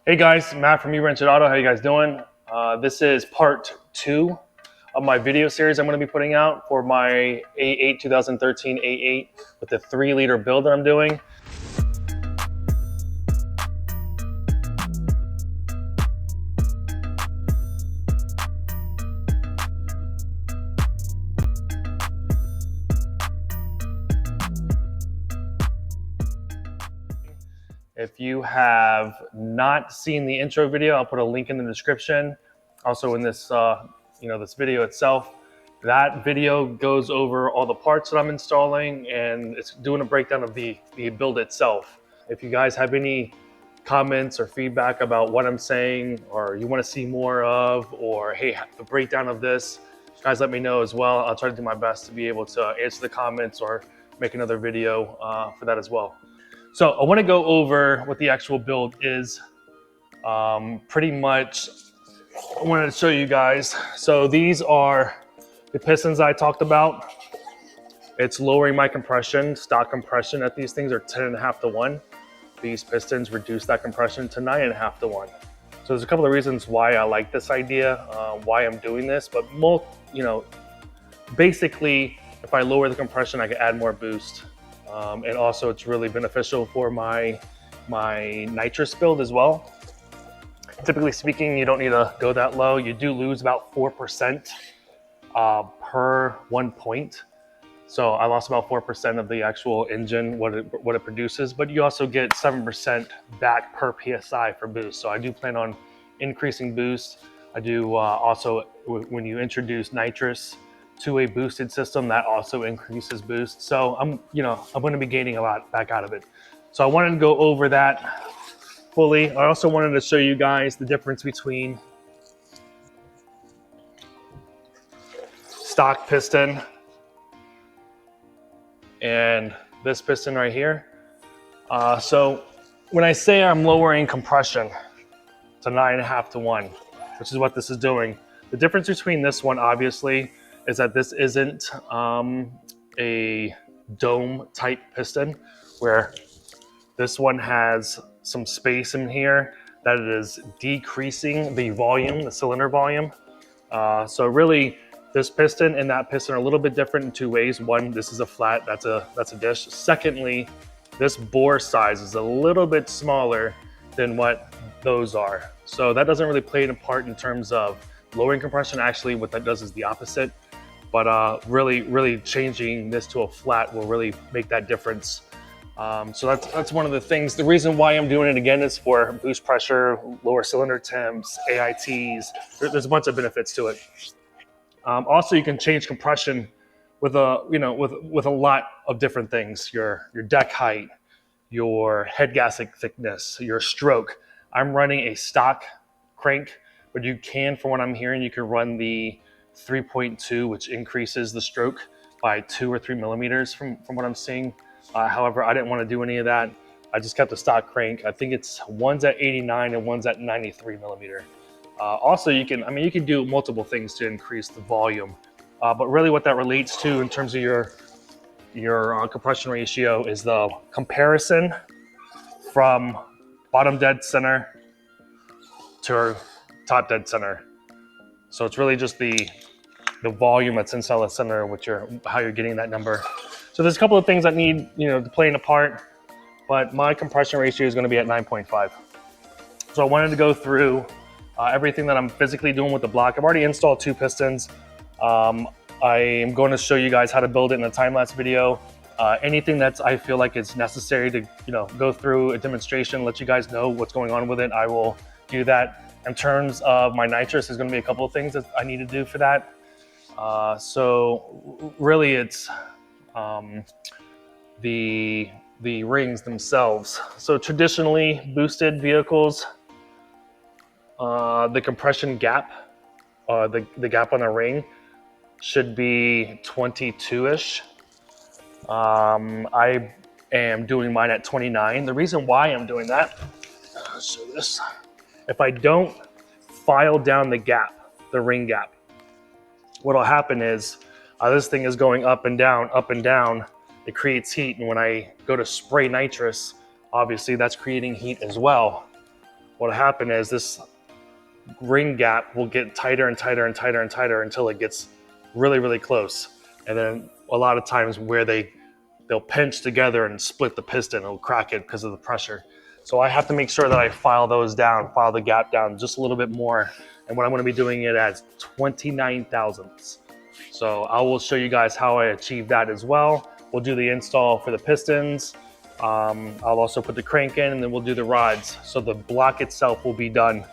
Hey guys, Matt from eWrench Auto. How you guys doing? This is part 2 of my video series I'm going to be putting out for my A8 2013 A8 with the 3-liter build that I'm doing. If you have not seen the intro video, I'll put a link in the description. Also in this, this video itself. That video goes over all the parts that I'm installing, and it's doing a breakdown of the build itself. If you guys have any comments or feedback about what I'm saying, or you want to see more of, or hey, the breakdown of this, guys, let me know as well. I'll try to do my best to be able to answer the comments or make another video for that as well. So I want to go over what the actual build is. Pretty much, I wanted to show you guys. So these are the pistons I talked about. It's lowering my compression. Stock compression at these things are 10.5 to 1. These pistons reduce that compression to 9.5 to 1. So there's a couple of reasons why I like this idea, why I'm doing this. But basically, if I lower the compression, I can add more boost. And also it's really beneficial for my nitrous build as well. Typically speaking, you don't need to go that low. You do lose about 4% per 1 point. So I lost about 4% of the actual engine, what it produces, but you also get 7% back per PSI for boost. So I do plan on increasing boost. I do also, when you introduce nitrous to a boosted system, that also increases boost. So I'm going to be gaining a lot back out of it. So I wanted to go over that fully. I also wanted to show you guys the difference between stock piston and this piston right here. So when I say I'm lowering compression to 9.5 to 1, which is what this is doing, the difference between this one, obviously, is that this isn't a dome type piston, where this one has some space in here that it is decreasing the volume, the cylinder volume. So really, this piston and that piston are a little bit different in 2 ways. One, this is a flat, that's a dish. Secondly, this bore size is a little bit smaller than what those are. So that doesn't really play a part in terms of lowering compression. Actually, what that does is the opposite. But really changing this to a flat will really make that difference. So that's one of the things. The reason why I'm doing it again is for boost pressure, lower cylinder temps, AITs. There's a bunch of benefits to it. Also, you can change compression with a lot of different things. Your deck height, your head gasket thickness, your stroke. I'm running a stock crank, but you can, from what I'm hearing, you can run the 3.2, which increases the stroke by 2 or 3 millimeters from what I'm seeing. However, I didn't want to do any of that. I just kept the stock crank. I think one's at 89 and one's at 93 millimeter. Also, you can do multiple things to increase the volume, but really what that relates to in terms of your compression ratio is the comparison from bottom dead center to top dead center. So it's really just the volume that's inside the center, how you're getting that number. So there's a couple of things that need to play a part, but my compression ratio is going to be at 9.5. So I wanted to go through everything that I'm physically doing with the block. I've already installed 2 pistons. I am going to show you guys how to build it in a time-lapse video. Anything that I feel like is necessary to go through a demonstration, let you guys know what's going on with it, I will do that. In terms of my nitrous, there's going to be a couple of things that I need to do for that. So really, it's the rings themselves. So traditionally, boosted vehicles, the compression gap, the gap on the ring should be 22-ish. I am doing mine at 29. The reason why I'm doing that, I'll show this. If I don't file down the gap, the ring gap, what'll happen is this thing is going up and down, it creates heat. And when I go to spray nitrous, obviously that's creating heat as well. what'll happen is this ring gap will get tighter and tighter and tighter and tighter until it gets really, really close. And then a lot of times where they'll pinch together and split the piston, it'll crack it because of the pressure. So I have to make sure that I file the gap down just a little bit more. And what I'm going to be doing it as 29 thousandths. So I will show you guys how I achieve that as well. We'll do the install for the pistons. I'll also put the crank in, and then we'll do the rods. So the block itself will be done.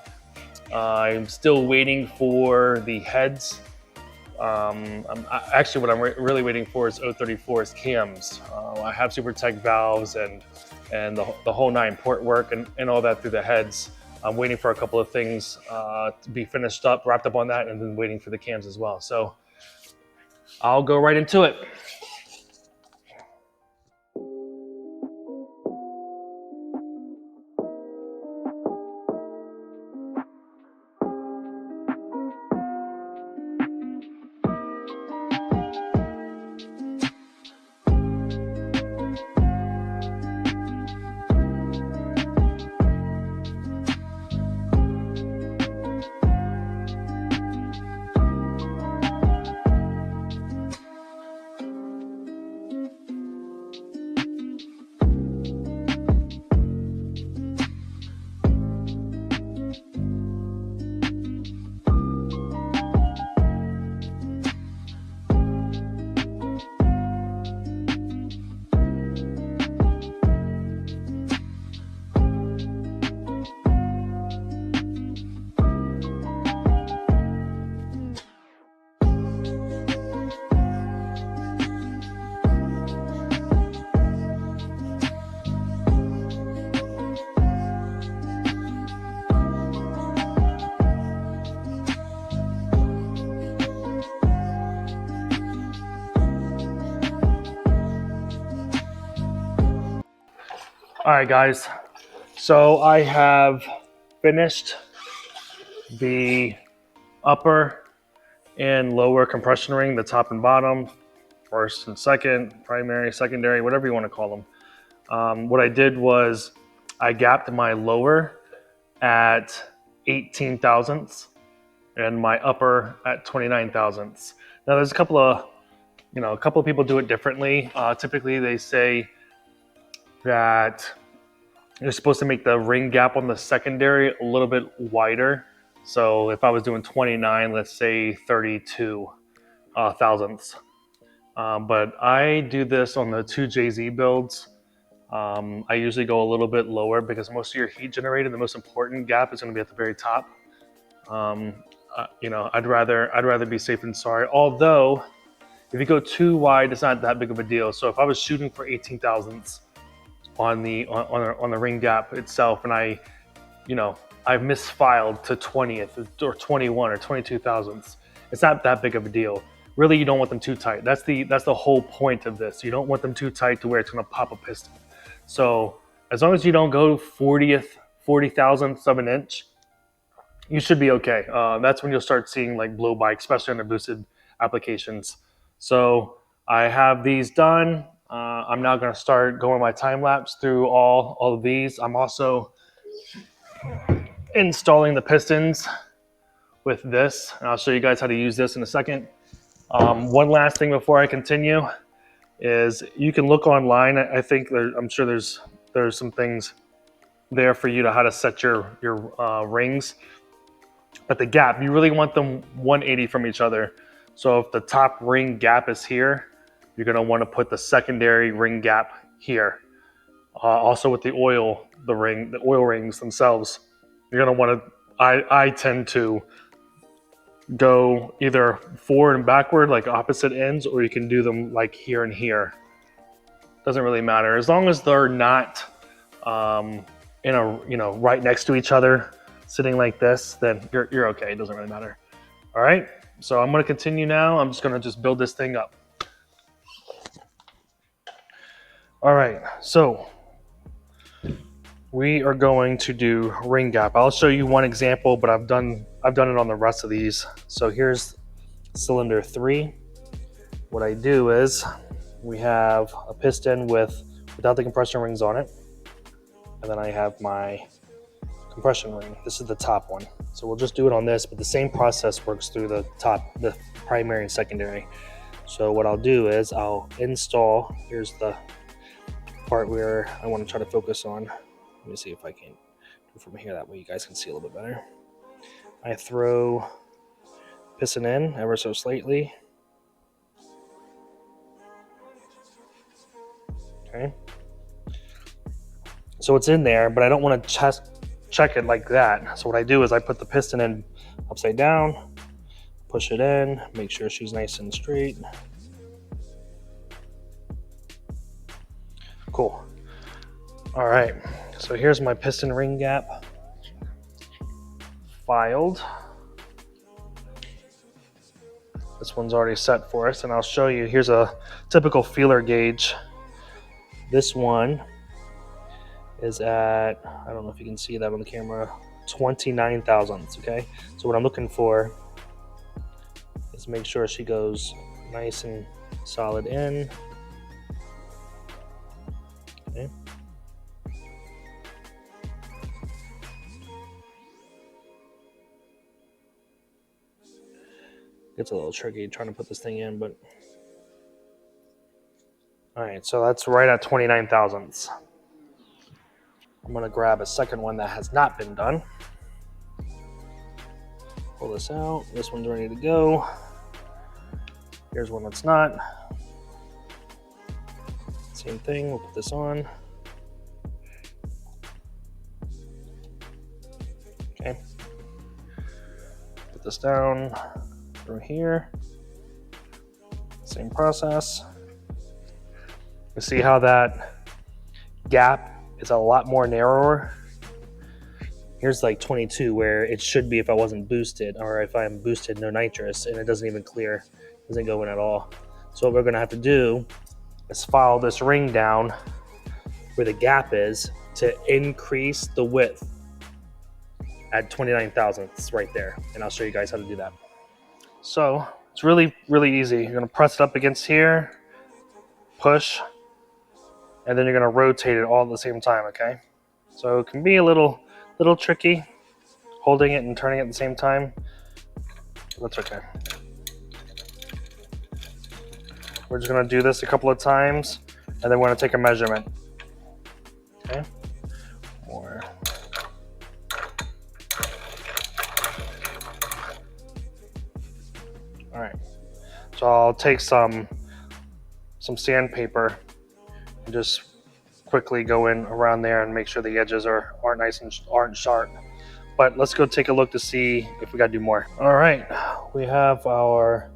I'm still waiting for the heads. Actually, what I'm really waiting for is 034's cams. I have Super Tech valves and the whole 9 port work and all that through the heads. I'm waiting for a couple of things to be finished up, wrapped up on that, and then waiting for the cams as well. So I'll go right into it. All right, guys, so I have finished the upper and lower compression ring, the top and bottom, first and second, primary, secondary, whatever you want to call them. What I did was I gapped my lower at 18 thousandths and my upper at 29 thousandths. Now there's a couple of people do it differently. Typically they say that you're supposed to make the ring gap on the secondary a little bit wider. So if I was doing 29, let's say 32 thousandths. But I do this on the 2JZ builds. I usually go a little bit lower because most of your heat generated, the most important gap is going to be at the very top. I'd rather be safe than sorry. Although, if you go too wide, it's not that big of a deal. So if I was shooting for 18 thousandths on the ring gap itself, and I misfiled to 20th or 21 or 22 thousandths, it's not that big of a deal. Really, you don't want them too tight. That's the whole point of this. You don't want them too tight to where it's going to pop a piston. So as long as you don't go 40 thousandths of an inch, you should be okay. That's when you'll start seeing like blow by, especially on the boosted applications. So I have these done. I'm now going to start going my time lapse through all of these. I'm also installing the pistons with this, and I'll show you guys how to use this in a second. One last thing before I continue is you can look online. I think I'm sure there's some things there for you to how to set your rings. But the gap, you really want them 180 from each other. So if the top ring gap is here, you're going to want to put the secondary ring gap here. Also with the oil rings themselves, you're going to want to, I tend to go either forward and backward, like opposite ends, or you can do them like here and here. Doesn't really matter. As long as they're not right next to each other, sitting like this, then you're okay. It doesn't really matter. All right, so I'm going to continue now. I'm just going to build this thing up. All right, so we are going to do ring gap. I'll show you one example, but I've done it on the rest of these. So here's cylinder 3. What I do is we have a piston without the compression rings on it, and then I have my compression ring. This is the top one. So we'll just do it on this, but the same process works through the top, the primary and secondary. So what I'll do is I'll install, here's the part where I want to try to focus on. Let me see if I can do from here, that way you guys can see a little bit better. I throw piston in ever so slightly. Okay. So it's in there, but I don't want to check it like that. So what I do is I put the piston in upside down, push it in, make sure she's nice and straight. Cool. All right, so here's my piston ring gap filed. This one's already set for us, and I'll show you. Here's a typical feeler gauge. This one is at, I don't know if you can see that on the camera, 29 thousandths, okay? So what I'm looking for is make sure she goes nice and solid in. Okay. It's a little tricky trying to put this thing in, but all right, so that's right at 29 thousandths. I'm gonna grab a second one that has not been done. Pull this out. This one's ready to go. Here's one that's not. Same thing, we'll put this on. Okay. Put this down through here. Same process. You see how that gap is a lot more narrower. Here's like 22 where it should be if I wasn't boosted, or if I'm boosted no nitrous, and it doesn't even clear, doesn't go in at all. So what we're gonna have to do is file this ring down where the gap is to increase the width at 29 thousandths right there. And I'll show you guys how to do that. So it's really, really easy. You're gonna press it up against here, push, and then you're gonna rotate it all at the same time, okay? So it can be a little tricky, holding it and turning it at the same time. That's okay. We're just gonna do this a couple of times, and then we're gonna take a measurement. Okay? More. All right. So I'll take some sandpaper and just quickly go in around there and make sure the edges aren't nice and aren't sharp. But let's go take a look to see if we gotta do more. All right, we have our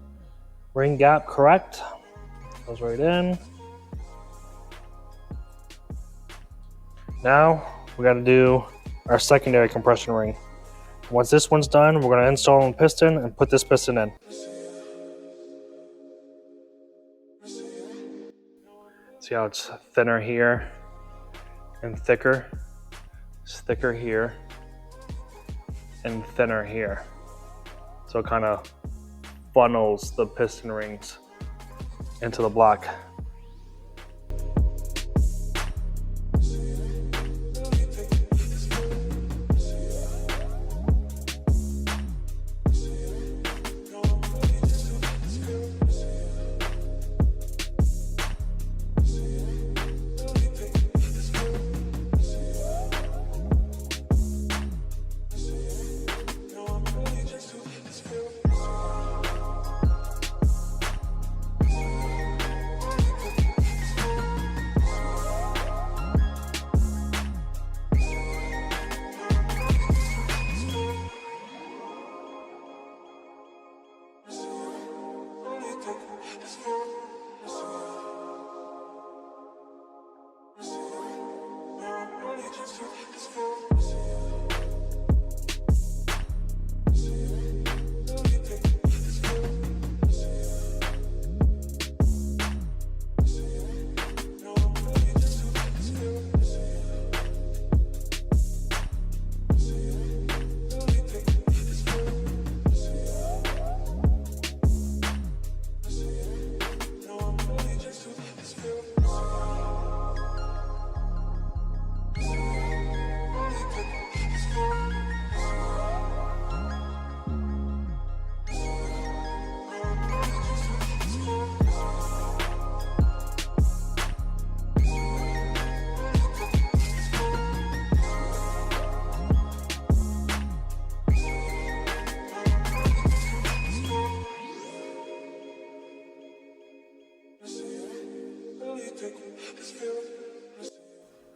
ring gap correct. Goes right in. Now we gotta do our secondary compression ring. Once this one's done, we're gonna install a piston and put this piston in. See how it's thinner here and thicker? It's thicker here and thinner here. So it kind of funnels the piston rings into the block.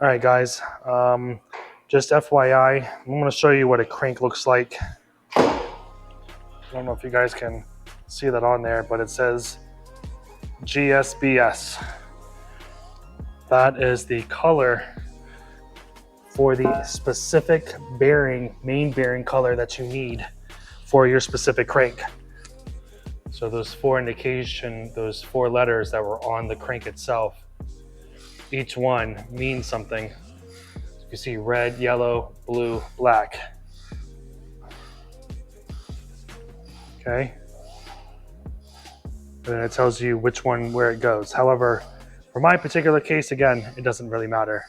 All right, guys, just FYI, I'm going to show you what a crank looks like. I don't know if you guys can see that on there, but it says GSBS. That is the color for the specific bearing, main bearing color that you need for your specific crank. So those four those four letters that were on the crank itself, each one means something. You see red, yellow, blue, black. Okay. And then it tells you which one, where it goes. However, for my particular case, again, it doesn't really matter.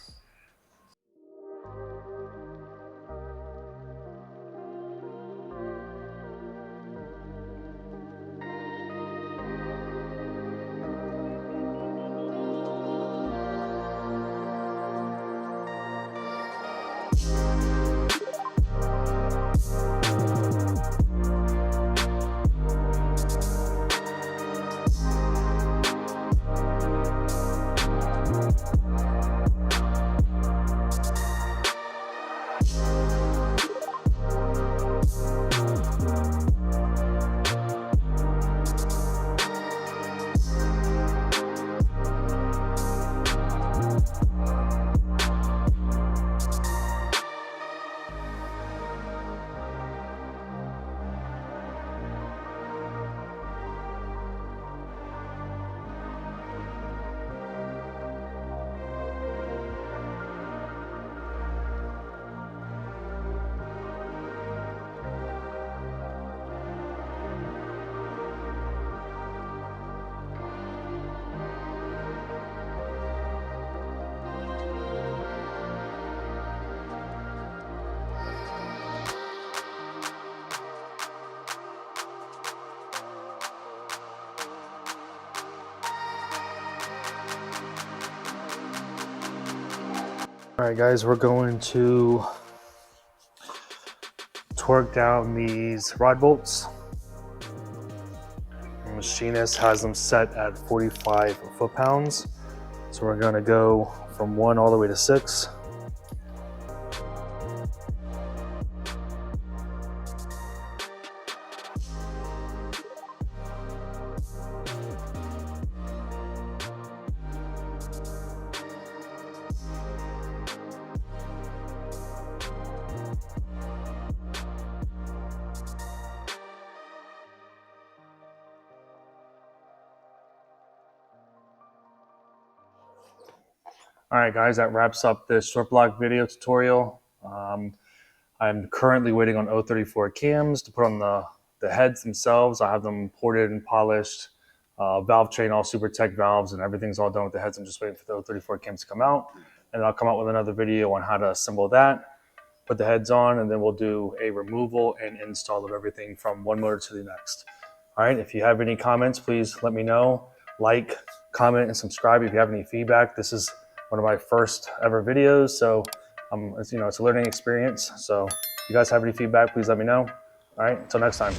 All right, guys, we're going to torque down these rod bolts. The machinist has them set at 45 foot-pounds. So we're going to go from 1 all the way to 6. All right, guys, that wraps up this short block video tutorial. I'm currently waiting on 034 cams to put on the heads themselves. I have them ported and polished, valve train, all super tech valves, and everything's all done with the heads. I'm just waiting for the 034 cams to come out, and I'll come out with another video on how to assemble that, put the heads on, and then we'll do a removal and install of everything from one motor to the next. All right, if you have any comments, please let me know. Like, comment, and subscribe if you have any feedback. This is one of my first ever videos, so it's a learning experience. So if you guys have any feedback, please let me know. All right, until next time.